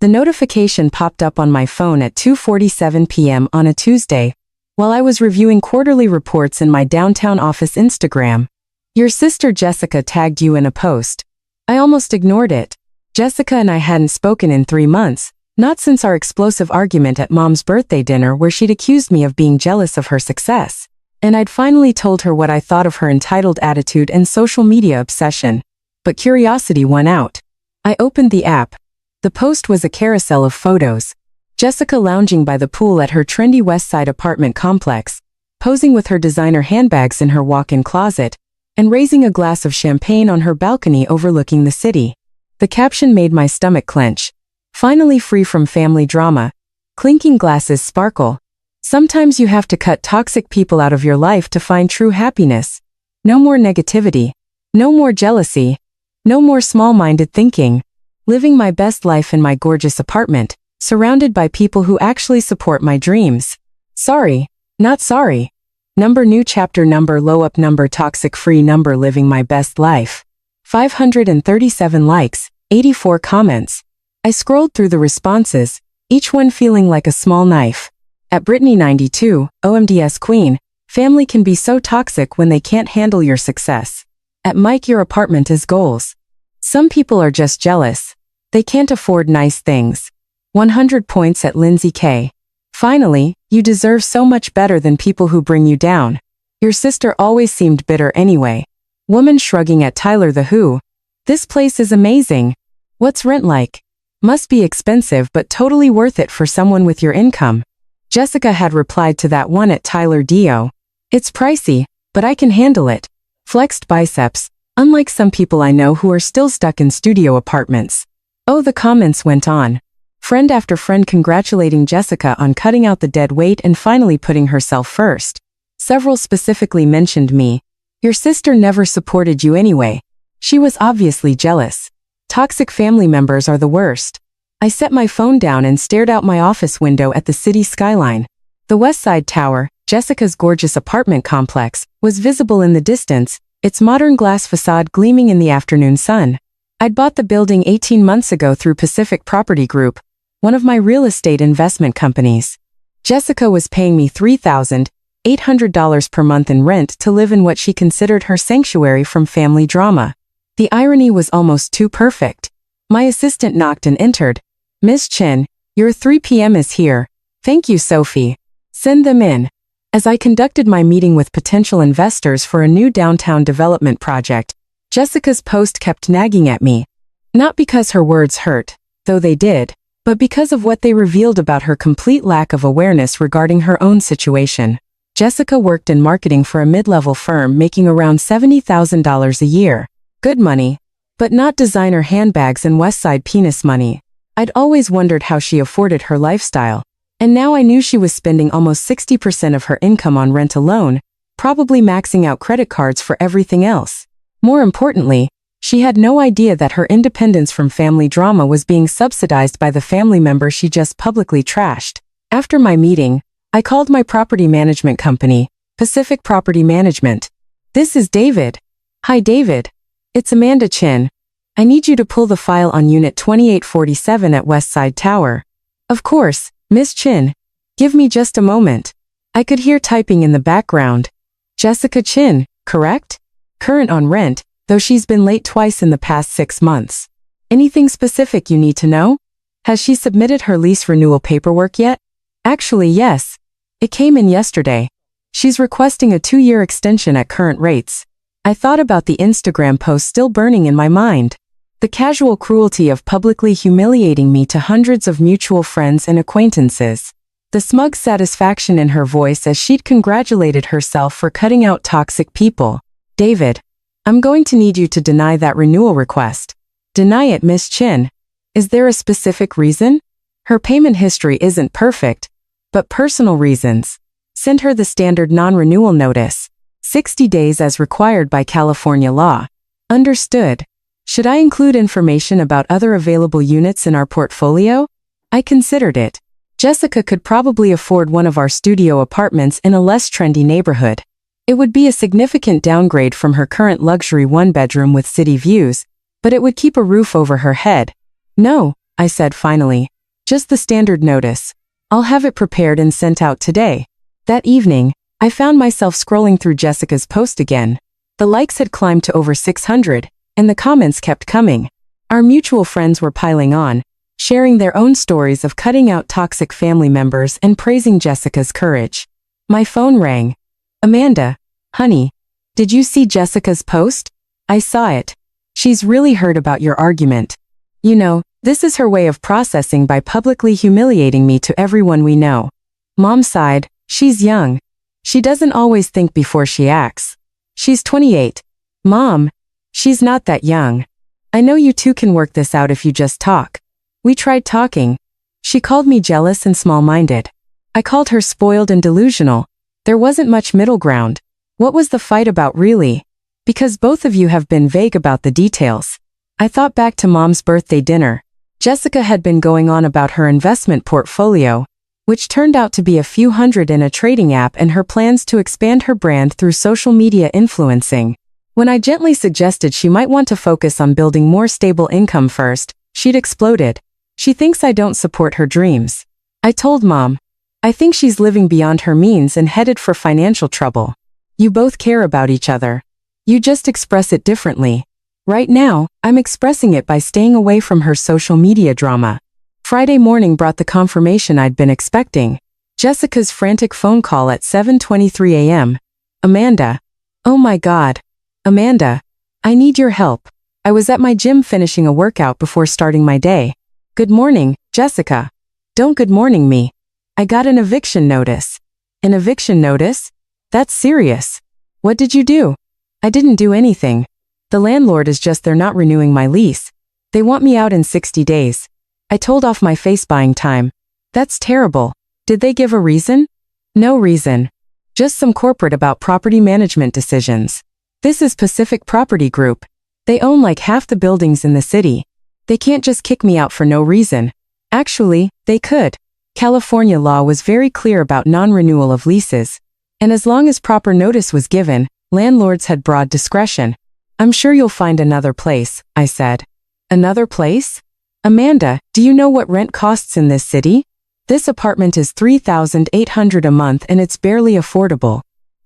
The notification popped up on my phone at 2:47 p.m. on a Tuesday, while I was reviewing quarterly reports in my downtown office Instagram. Your sister Jessica tagged you in a post. I almost ignored it. Jessica and I hadn't spoken in 3 months, not since our explosive argument at Mom's birthday dinner where she'd accused me of being jealous of her success. And I'd finally told her what I thought of her entitled attitude and social media obsession. But curiosity won out. I opened the app. The post was a carousel of photos. Jessica lounging by the pool at her trendy West Side apartment complex, posing with her designer handbags in her walk-in closet, and raising a glass of champagne on her balcony overlooking the city. The caption made my stomach clench. Finally free from family drama. Clinking glasses sparkle. Sometimes you have to cut toxic people out of your life to find true happiness. No more negativity. No more jealousy. No more small-minded thinking. Living my best life in my gorgeous apartment, surrounded by people who actually support my dreams. Sorry, not sorry. Number new chapter number low up number toxic free number living my best life. 537 likes, 84 comments. I scrolled through the responses, each one feeling like a small knife. At Brittany 92, OMDS Queen, family can be so toxic when they can't handle your success. At Mike your apartment is goals. Some people are just jealous. They can't afford nice things. 100 points at Lindsay K. Finally, you deserve so much better than people who bring you down. Your sister always seemed bitter anyway. Woman shrugging at Tyler the Who. This place is amazing. What's rent like? Must be expensive but totally worth it for someone with your income. Jessica had replied to that one at Tyler Dio. It's pricey, but I can handle it. Flexed biceps. Unlike some people I know who are still stuck in studio apartments. Oh, the comments went on. Friend after friend congratulating Jessica on cutting out the dead weight and finally putting herself first. Several specifically mentioned me. Your sister never supported you anyway. She was obviously jealous. Toxic family members are the worst. I set my phone down and stared out my office window at the city skyline. The West Side Tower, Jessica's gorgeous apartment complex, was visible in the distance, its modern glass facade gleaming in the afternoon sun. I'd bought the building 18 months ago through Pacific Property Group, one of my real estate investment companies. Jessica was paying me $3,800 per month in rent to live in what she considered her sanctuary from family drama. The irony was almost too perfect. My assistant knocked and entered. Miss Chin, your 3 p.m. is here. Thank you, Sophie. Send them in. As I conducted my meeting with potential investors for a new downtown development project, Jessica's post kept nagging at me. Not because her words hurt, though they did, but because of what they revealed about her complete lack of awareness regarding her own situation. Jessica worked in marketing for a mid-level firm making around $70,000 a year. Good money, but not designer handbags and West Side penis money. I'd always wondered how she afforded her lifestyle. And now I knew she was spending almost 60% of her income on rent alone, probably maxing out credit cards for everything else. More importantly, she had no idea that her independence from family drama was being subsidized by the family member she just publicly trashed. After my meeting, I called my property management company, Pacific Property Management. This is David. Hi David. It's Amanda Chin. I need you to pull the file on Unit 2847 at West Side Tower. Of course, Miss Chin. Give me just a moment. I could hear typing in the background. Jessica Chin, correct? Current on rent, though she's been late twice in the past 6 months. Anything specific you need to know? Has she submitted her lease renewal paperwork yet? Actually, yes. It came in yesterday. She's requesting a 2-year extension at current rates. I thought about the Instagram post still burning in my mind. The casual cruelty of publicly humiliating me to hundreds of mutual friends and acquaintances. The smug satisfaction in her voice as she'd congratulated herself for cutting out toxic people. David, I'm going to need you to deny that renewal request. Deny it, Miss Chin. Is there a specific reason? Her payment history isn't perfect, but personal reasons. Send her the standard non-renewal notice. 60 days as required by California law. Understood. Should I include information about other available units in our portfolio? I considered it. Jessica could probably afford one of our studio apartments in a less trendy neighborhood. It would be a significant downgrade from her current luxury 1-bedroom with city views, but it would keep a roof over her head. No, I said finally. Just the standard notice. I'll have it prepared and sent out today. That evening, I found myself scrolling through Jessica's post again. The likes had climbed to over 600, and the comments kept coming. Our mutual friends were piling on, sharing their own stories of cutting out toxic family members and praising Jessica's courage. My phone rang. Amanda, honey, did you see Jessica's post? I saw it. She's really heard about your argument. You know, this is her way of processing by publicly humiliating me to everyone we know. Mom sighed. She's young. She doesn't always think before she acts. She's 28. Mom, she's not that young. I know you two can work this out if you just talk. We tried talking. She called me jealous and small-minded. I called her spoiled and delusional. There wasn't much middle ground. What was the fight about really? Because both of you have been vague about the details. I thought back to Mom's birthday dinner. Jessica had been going on about her investment portfolio, which turned out to be a few hundred in a trading app, and her plans to expand her brand through social media influencing. When I gently suggested she might want to focus on building more stable income first, she'd exploded. She thinks I don't support her dreams. I told Mom, I think she's living beyond her means and headed for financial trouble. You both care about each other. You just express it differently. Right now, I'm expressing it by staying away from her social media drama. Friday morning brought the confirmation I'd been expecting. Jessica's frantic phone call at 7:23 a.m. Amanda. Oh my God. Amanda. I need your help. I was at my gym finishing a workout before starting my day. Good morning, Jessica. Don't good morning me. I got an eviction notice. An eviction notice? That's serious. What did you do? I didn't do anything. The landlord is just they're not renewing my lease. They want me out in 60 days. I told off my face buying time. That's terrible. Did they give a reason? No reason. Just some corporate about property management decisions. This is Pacific Property Group. They own like half the buildings in the city. They can't just kick me out for no reason. Actually, they could. California law was very clear about non-renewal of leases. And as long as proper notice was given, landlords had broad discretion. I'm sure you'll find another place, I said. Another place? Amanda, do you know what rent costs in this city? This apartment is $3,800 a month and it's barely affordable.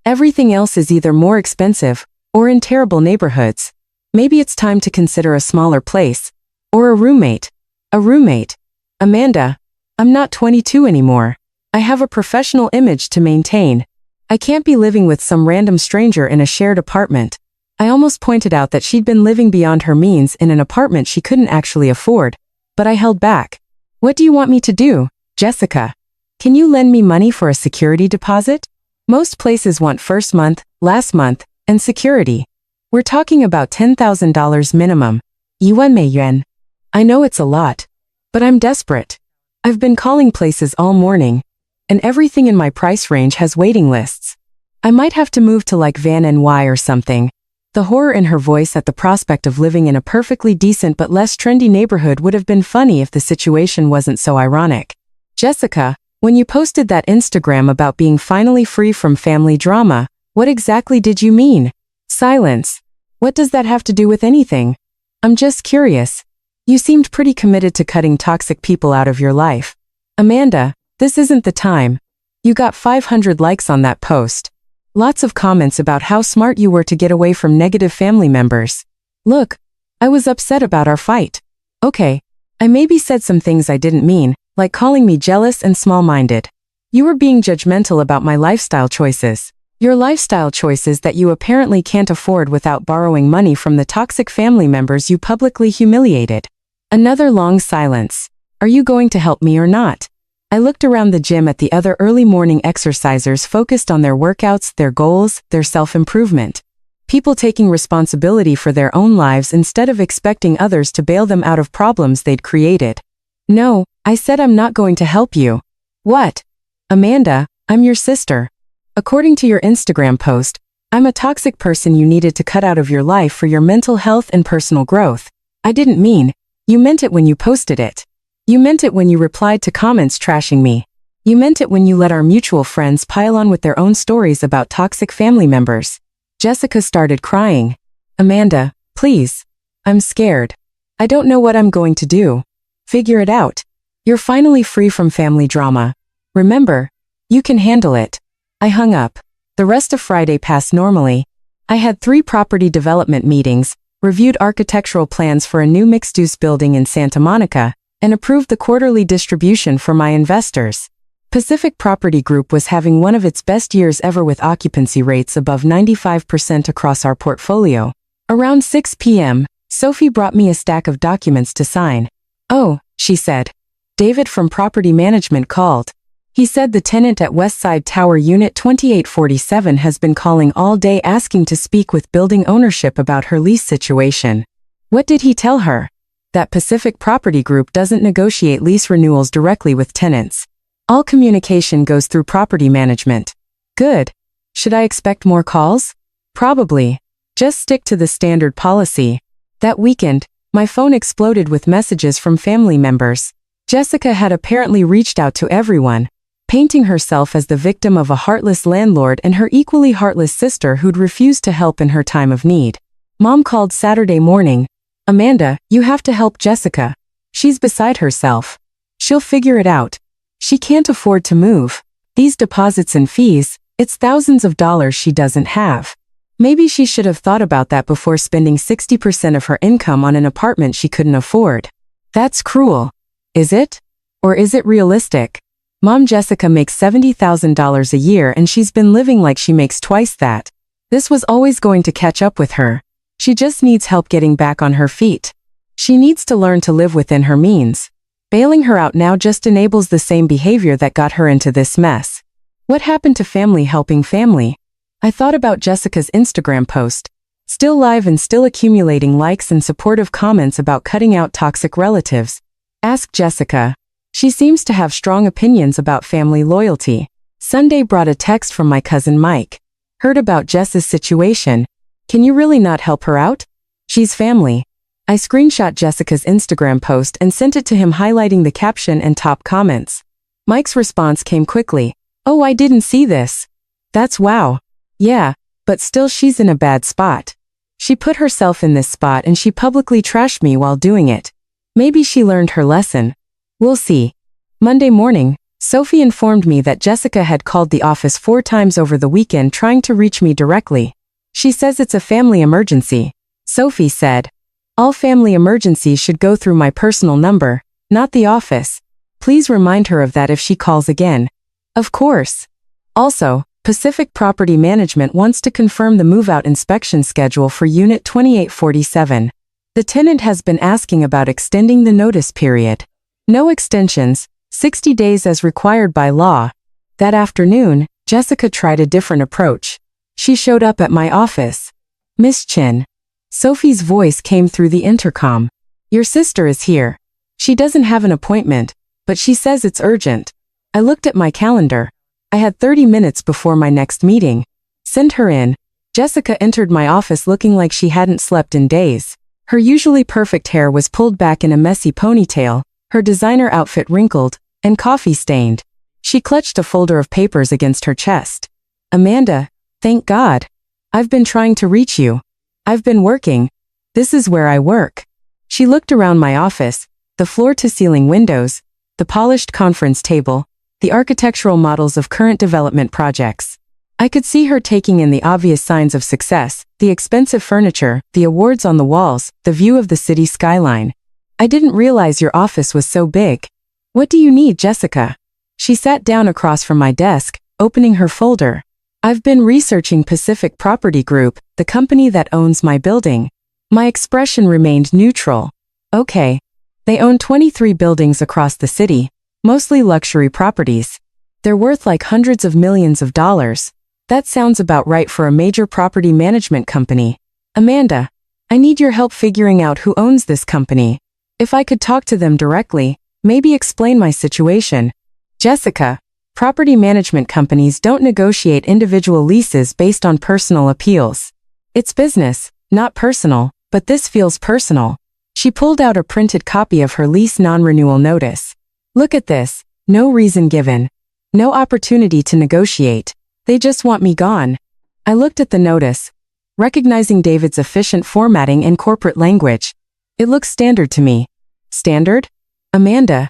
Everything else is either more expensive or in terrible neighborhoods. Maybe it's time to consider a smaller place. Or a roommate. A roommate. Amanda, I'm not 22 anymore. I have a professional image to maintain. I can't be living with some random stranger in a shared apartment. I almost pointed out that she'd been living beyond her means in an apartment she couldn't actually afford. But I held back. What do you want me to do, Jessica? Can you lend me money for a security deposit? Most places want first month, last month, and security. We're talking about $10,000 minimum. yuan. I know it's a lot. But I'm desperate. I've been calling places all morning. And everything in my price range has waiting lists. I might have to move to like Van NY or something. The horror in her voice at the prospect of living in a perfectly decent but less trendy neighborhood would have been funny if the situation wasn't so ironic. Jessica, when you posted that Instagram about being finally free from family drama, what exactly did you mean? Silence. What does that have to do with anything? I'm just curious. You seemed pretty committed to cutting toxic people out of your life. Amanda, this isn't the time. You got 500 likes on that post. Lots of comments about how smart you were to get away from negative family members. Look, I was upset about our fight. Okay, I maybe said some things I didn't mean, like calling me jealous and small-minded. You were being judgmental about my lifestyle choices. Your lifestyle choices that you apparently can't afford without borrowing money from the toxic family members you publicly humiliated. Another long silence. Are you going to help me or not? I looked around the gym at the other early morning exercisers focused on their workouts, their goals, their self-improvement. People taking responsibility for their own lives instead of expecting others to bail them out of problems they'd created. No, I said I'm not going to help you. What? Amanda, I'm your sister. According to your Instagram post, I'm a toxic person you needed to cut out of your life for your mental health and personal growth. I didn't mean. You meant it when you posted it. You meant it when you replied to comments trashing me. You meant it when you let our mutual friends pile on with their own stories about toxic family members. Jessica started crying. Amanda, please. I'm scared. I don't know what I'm going to do. Figure it out. You're finally free from family drama. Remember, you can handle it. I hung up. The rest of Friday passed normally. I had 3 property development meetings, reviewed architectural plans for a new mixed-use building in Santa Monica, and approved the quarterly distribution for my investors. Pacific Property Group was having one of its best years ever with occupancy rates above 95% across our portfolio. Around 6 p.m., Sophie brought me a stack of documents to sign. "Oh," she said. "David from Property Management called. He said the tenant at Westside Tower Unit 2847 has been calling all day asking to speak with building ownership about her lease situation." What did he tell her? That Pacific Property Group doesn't negotiate lease renewals directly with tenants. All communication goes through property management. Good. Should I expect more calls? Probably. Just stick to the standard policy. That weekend, my phone exploded with messages from family members. Jessica had apparently reached out to everyone, painting herself as the victim of a heartless landlord and her equally heartless sister who'd refused to help in her time of need. Mom called Saturday morning. "Amanda, you have to help Jessica. She's beside herself. She'll figure it out. She can't afford to move. These deposits and fees, it's thousands of dollars she doesn't have. Maybe she should have thought about that before spending 60% of her income on an apartment she couldn't afford. That's cruel. Is it? Or is it realistic? Mom Jessica makes $70,000 a year and she's been living like she makes twice that. This was always going to catch up with her. She just needs help getting back on her feet. She needs to learn to live within her means. Bailing her out now just enables the same behavior that got her into this mess. What happened to family helping family? I thought about Jessica's Instagram post. Still live and still accumulating likes and supportive comments about cutting out toxic relatives. Ask Jessica. She seems to have strong opinions about family loyalty. Sunday brought a text from my cousin Mike. Heard about Jess's situation. Can you really not help her out? She's family. I screenshot Jessica's Instagram post and sent it to him highlighting the caption and top comments. Mike's response came quickly. "Oh, I didn't see this. That's wow. Yeah, but still she's in a bad spot. She put herself in this spot and she publicly trashed me while doing it. Maybe she learned her lesson. We'll see." Monday morning, Sophie informed me that Jessica had called the office 4 times over the weekend trying to reach me directly. She says it's a family emergency. Sophie said, "All family emergencies should go through my personal number, not the office. Please remind her of that if she calls again." Of course. Also, Pacific Property Management wants to confirm the move-out inspection schedule for Unit 2847. The tenant has been asking about extending the notice period. No extensions, 60 days as required by law. That afternoon, Jessica tried a different approach. She showed up at my office. "Miss Chin." Sophie's voice came through the intercom. "Your sister is here. She doesn't have an appointment, but she says it's urgent." I looked at my calendar. I had 30 minutes before my next meeting. "Send her in." Jessica entered my office looking like she hadn't slept in days. Her usually perfect hair was pulled back in a messy ponytail, her designer outfit wrinkled, and coffee-stained. She clutched a folder of papers against her chest. "Amanda, thank God. I've been trying to reach you. I've been working. This is where I work." She looked around my office, the floor-to-ceiling windows, the polished conference table, the architectural models of current development projects. I could see her taking in the obvious signs of success, the expensive furniture, the awards on the walls, the view of the city skyline. "I didn't realize your office was so big. What do you need, Jessica?" She sat down across from my desk, opening her folder. "I've been researching Pacific Property Group, the company that owns my building." My expression remained neutral. "Okay. They own 23 buildings across the city, mostly luxury properties. They're worth like hundreds of millions of dollars. That sounds about right for a major property management company. Amanda, I need your help figuring out who owns this company. If I could talk to them directly, maybe explain my situation." Jessica, property management companies don't negotiate individual leases based on personal appeals. It's business, not personal, but this feels personal. She pulled out a printed copy of her lease non-renewal notice. "Look at this, no reason given. No opportunity to negotiate. They just want me gone." I looked at the notice, recognizing David's efficient formatting and corporate language. It looks standard to me. Standard? Amanda,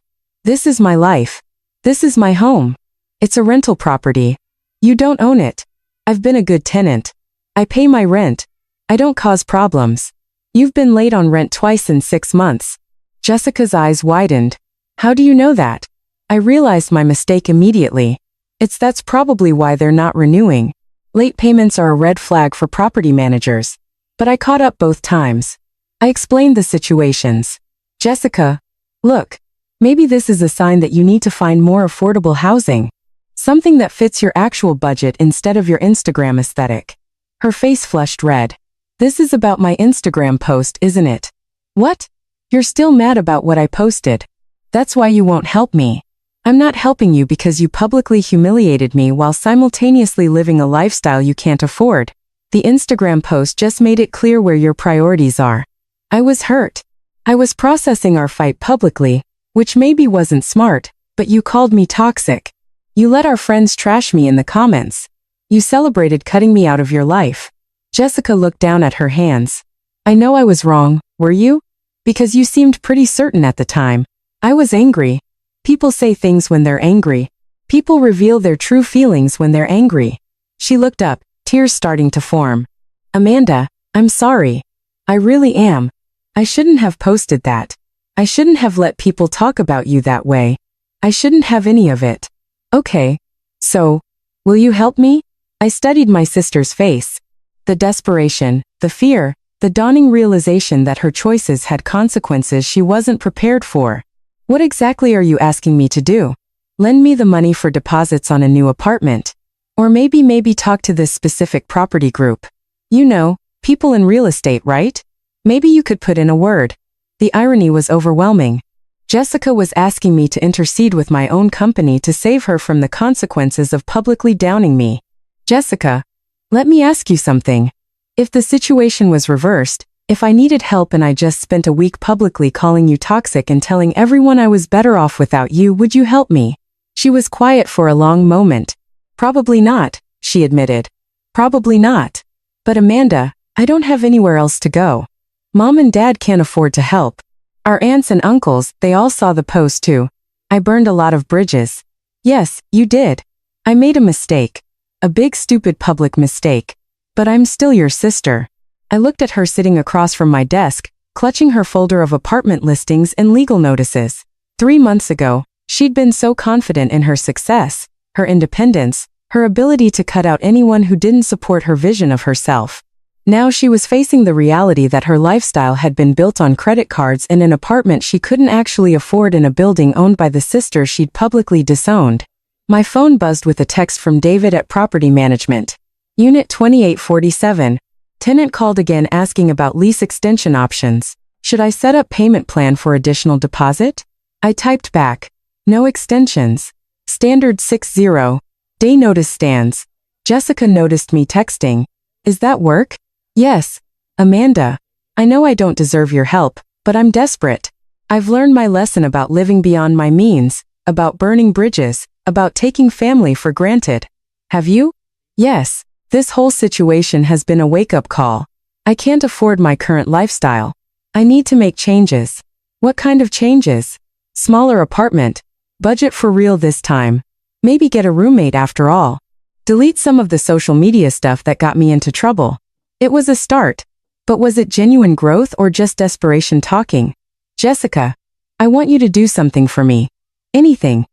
This is my life. This is my home. It's a rental property. You don't own it. I've been a good tenant. I pay my rent. I don't cause problems. You've been late on rent twice in 6 months. Jessica's eyes widened. How do you know that? I realized my mistake immediately. That's probably why they're not renewing. Late payments are a red flag for property managers. But I caught up both times. I explained the situations. Jessica, look, maybe this is a sign that you need to find more affordable housing. Something that fits your actual budget instead of your Instagram aesthetic. Her face flushed red. This is about my Instagram post, isn't it? What? You're still mad about what I posted. That's why you won't help me. I'm not helping you because you publicly humiliated me while simultaneously living a lifestyle you can't afford. The Instagram post just made it clear where your priorities are. I was hurt. I was processing our fight publicly, which maybe wasn't smart, but you called me toxic. You let our friends trash me in the comments. You celebrated cutting me out of your life. Jessica looked down at her hands. I know I was wrong, were you? Because you seemed pretty certain at the time. I was angry. People say things when they're angry. People reveal their true feelings when they're angry. She looked up, tears starting to form. Amanda, I'm sorry. I really am. I shouldn't have posted that. I shouldn't have let people talk about you that way. I shouldn't have any of it. Okay. So, will you help me? I studied my sister's face. The desperation, the fear, the dawning realization that her choices had consequences she wasn't prepared for. What exactly are you asking me to do? Lend me the money for deposits on a new apartment. Or maybe talk to this specific property group. You know, people in real estate, right? Maybe you could put in a word. The irony was overwhelming. Jessica was asking me to intercede with my own company to save her from the consequences of publicly downing me. Jessica, let me ask you something. If the situation was reversed, if I needed help and I just spent a week publicly calling you toxic and telling everyone I was better off without you, would you help me? She was quiet for a long moment. Probably not, she admitted. Probably not. But Amanda, I don't have anywhere else to go. Mom and Dad can't afford to help. Our aunts and uncles, they all saw the post too. I burned a lot of bridges. Yes, you did. I made a mistake. A big stupid public mistake. But I'm still your sister. I looked at her sitting across from my desk, clutching her folder of apartment listings and legal notices. 3 months ago, she'd been so confident in her success, her independence, her ability to cut out anyone who didn't support her vision of herself. Now she was facing the reality that her lifestyle had been built on credit cards in an apartment she couldn't actually afford in a building owned by the sister she'd publicly disowned. My phone buzzed with a text from David at Property Management. Unit 2847. Tenant called again asking about lease extension options. Should I set up payment plan for additional deposit? I typed back. No extensions. Standard 60. Day notice stands. Jessica noticed me texting. Is that work? Yes. Amanda. I know I don't deserve your help, but I'm desperate. I've learned my lesson about living beyond my means, about burning bridges, about taking family for granted. Have you? Yes. This whole situation has been a wake-up call. I can't afford my current lifestyle. I need to make changes. What kind of changes? Smaller apartment. Budget for real this time. Maybe get a roommate after all. Delete some of the social media stuff that got me into trouble. It was a start. But was it genuine growth or just desperation talking? Jessica, I want you to do something for me. Anything.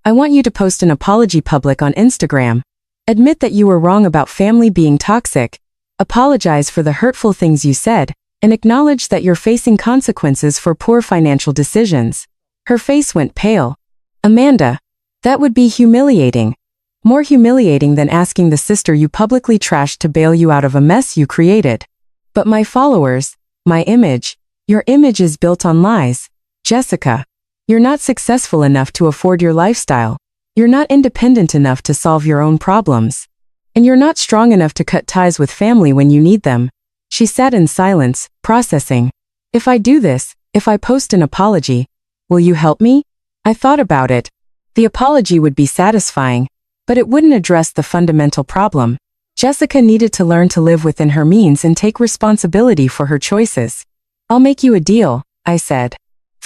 I want you to post an apology public on Instagram. Admit that you were wrong about family being toxic. Apologize for the hurtful things you said, and acknowledge that you're facing consequences for poor financial decisions. Her face went pale. Amanda, that would be humiliating. More humiliating than asking the sister you publicly trashed to bail you out of a mess you created. But my followers, my image, your image is built on lies. Jessica, you're not successful enough to afford your lifestyle. You're not independent enough to solve your own problems. And you're not strong enough to cut ties with family when you need them. She sat in silence, processing. If I do this, if I post an apology, will you help me? I thought about it. The apology would be satisfying, but it wouldn't address the fundamental problem. Jessica needed to learn to live within her means and take responsibility for her choices. I'll make you a deal, I said.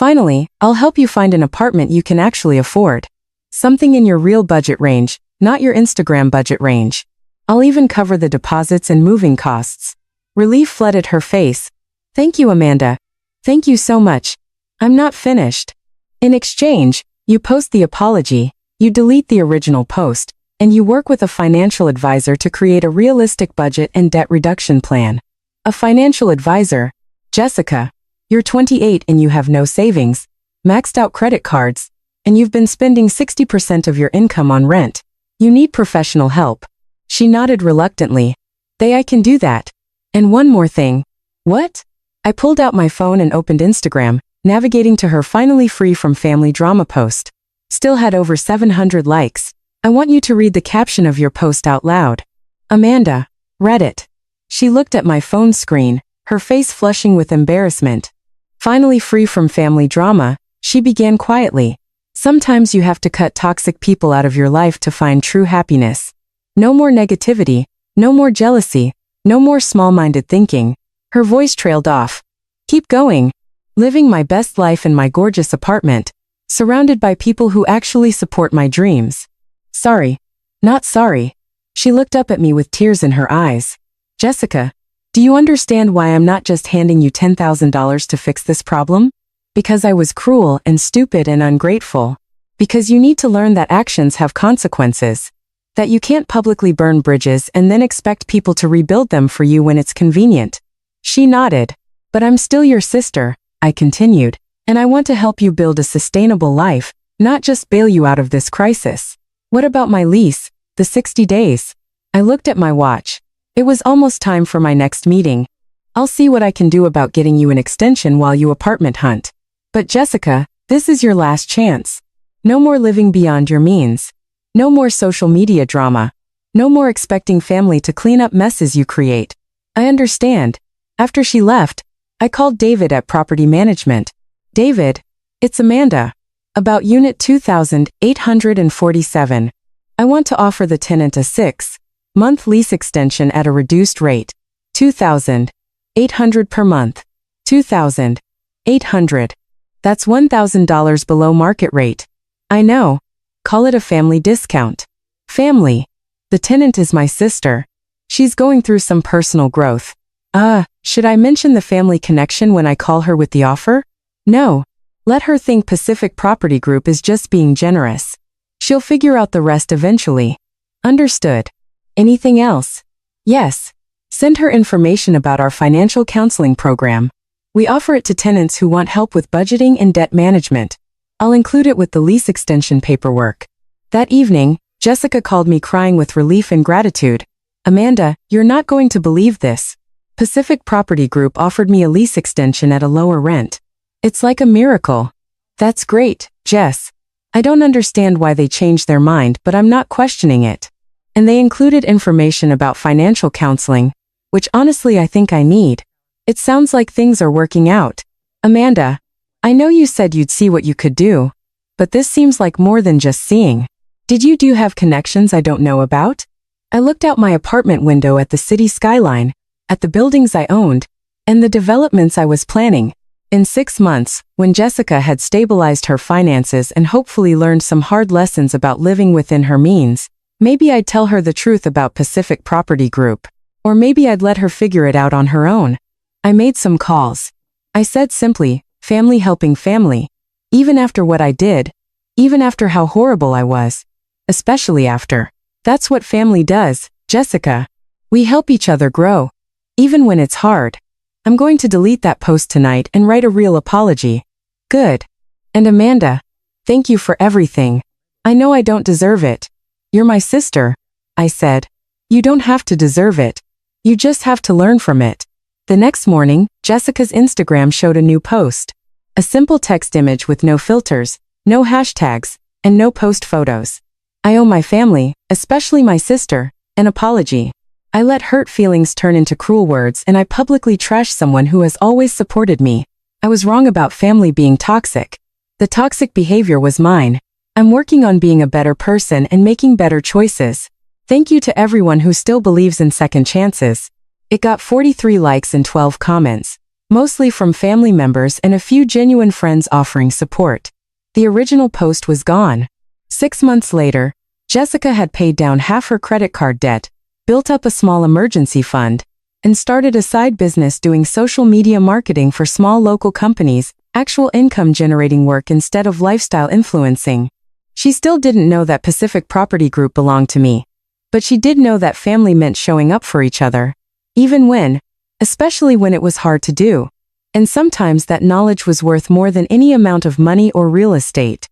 Finally, I'll help you find an apartment you can actually afford. Something in your real budget range, not your Instagram budget range. I'll even cover the deposits and moving costs. Relief flooded her face. Thank you, Amanda. Thank you so much. I'm not finished. In exchange, you post the apology, you delete the original post, and you work with a financial advisor to create a realistic budget and debt reduction plan. A financial advisor? Jessica, you're 28 and you have no savings, maxed out credit cards, and you've been spending 60% of your income on rent. You need professional help. She nodded reluctantly. I can do that. And one more thing. What? I pulled out my phone and opened Instagram, navigating to her finally free from family drama post. Still had over 700 likes. I want you to read the caption of your post out loud. Amanda, read it. She looked at my phone screen, her face flushing with embarrassment. Finally free from family drama, she began quietly. Sometimes you have to cut toxic people out of your life to find true happiness. No more negativity, no more jealousy, no more small-minded thinking. Her voice trailed off. Keep going. Living my best life in my gorgeous apartment, surrounded by people who actually support my dreams. Sorry. Not sorry. She looked up at me with tears in her eyes. Jessica, do you understand why I'm not just handing you $10,000 to fix this problem? Because I was cruel and stupid and ungrateful. Because you need to learn that actions have consequences. That you can't publicly burn bridges and then expect people to rebuild them for you when it's convenient. She nodded. But I'm still your sister, I continued, and I want to help you build a sustainable life, not just bail you out of this crisis. What about my lease, the 60 days? I looked at my watch. It was almost time for my next meeting. I'll see what I can do about getting you an extension while you apartment hunt. But Jessica, this is your last chance. No more living beyond your means. No more social media drama. No more expecting family to clean up messes you create. I understand. After she left, I called David at Property Management. David, it's Amanda. About Unit 2847. I want to offer the tenant a 6-month lease extension at a reduced rate. $2,800 per month. $2,800. That's $1,000 below market rate. I know. Call it a family discount. Family. The tenant is my sister. She's going through some personal growth. Should I mention the family connection when I call her with the offer? No. Let her think Pacific Property Group is just being generous. She'll figure out the rest eventually. Understood. Anything else? Yes. Send her information about our financial counseling program. We offer it to tenants who want help with budgeting and debt management. I'll include it with the lease extension paperwork. That evening, Jessica called me crying with relief and gratitude. Amanda, you're not going to believe this. Pacific Property Group offered me a lease extension at a lower rent. It's like a miracle. That's great, Jess. I don't understand why they changed their mind, but I'm not questioning it. And they included information about financial counseling, which honestly I think I need. It sounds like things are working out. Amanda, I know you said you'd see what you could do, but this seems like more than just seeing. Do you have connections I don't know about? I looked out my apartment window at the city skyline, at the buildings I owned, and the developments I was planning. In 6 months, when Jessica had stabilized her finances and hopefully learned some hard lessons about living within her means, maybe I'd tell her the truth about Pacific Property Group. Or maybe I'd let her figure it out on her own. I made some calls. I said simply, family helping family. Even after what I did. Even after how horrible I was. Especially after. That's what family does, Jessica. We help each other grow. Even when it's hard. I'm going to delete that post tonight and write a real apology. Good. And Amanda, thank you for everything. I know I don't deserve it. You're my sister, I said. You don't have to deserve it. You just have to learn from it. The next morning, Jessica's Instagram showed a new post. A simple text image with no filters, no hashtags, and no post photos. I owe my family, especially my sister, an apology. I let hurt feelings turn into cruel words and I publicly trashed someone who has always supported me. I was wrong about family being toxic. The toxic behavior was mine. I'm working on being a better person and making better choices. Thank you to everyone who still believes in second chances. It got 43 likes and 12 comments. mostly from family members and a few genuine friends offering support. The original post was gone. 6 months later, Jessica had paid down half her credit card debt, built up a small emergency fund, and started a side business doing social media marketing for small local companies, actual income-generating work instead of lifestyle influencing. She still didn't know that Pacific Property Group belonged to me. But she did know that family meant showing up for each other. Even when, especially when it was hard to do. And sometimes that knowledge was worth more than any amount of money or real estate.